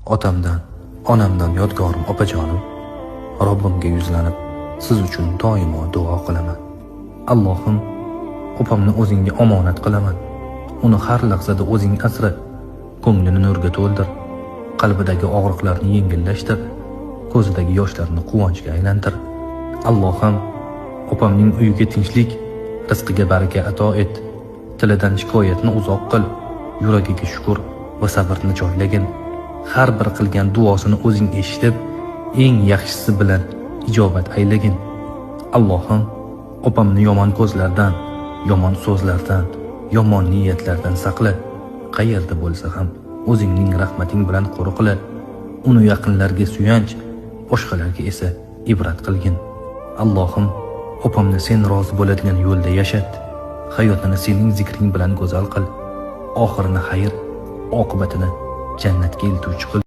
Otamdan, onamdan yodgorim opajonim, Robbimga yuzlanib, siz uchun doimo duo qilaman. Allohim, opamni o'zingga omonat qilaman. Uni har lahzada o'zing asra, ko'nglini nurga to'ldir, qalbidagi og'riqlarni yengillashtir, ko'zidagi yoshlarni quvonchga aylantir. Allohim, opamning uyiga tinchlik, rizqiga baraka ato et, tilidan shikoyatni uzoq qil, yuragiga shukr va sabrni joylagin. Har bir qilgan duosini o'zing eshitib, eng yaxshisi bilan ijobat aylagin. Allohim, opamni yomon ko'zlardan, yomon so'zlardan, yomon niyatlardan saqla. Qayerda bo'lsa ham o'zingning rahmating bilan qo'riqla. Uni yaqinlarga suyanch, boshqalarga esa ibrat qilgin. Allohim, opamni sen rozi bo'ladigan yo'lda yashat. Hayotini sening zikring bilan go'zal qil. Oxirini xayr, oqibatini jannatga eltuvchi qil.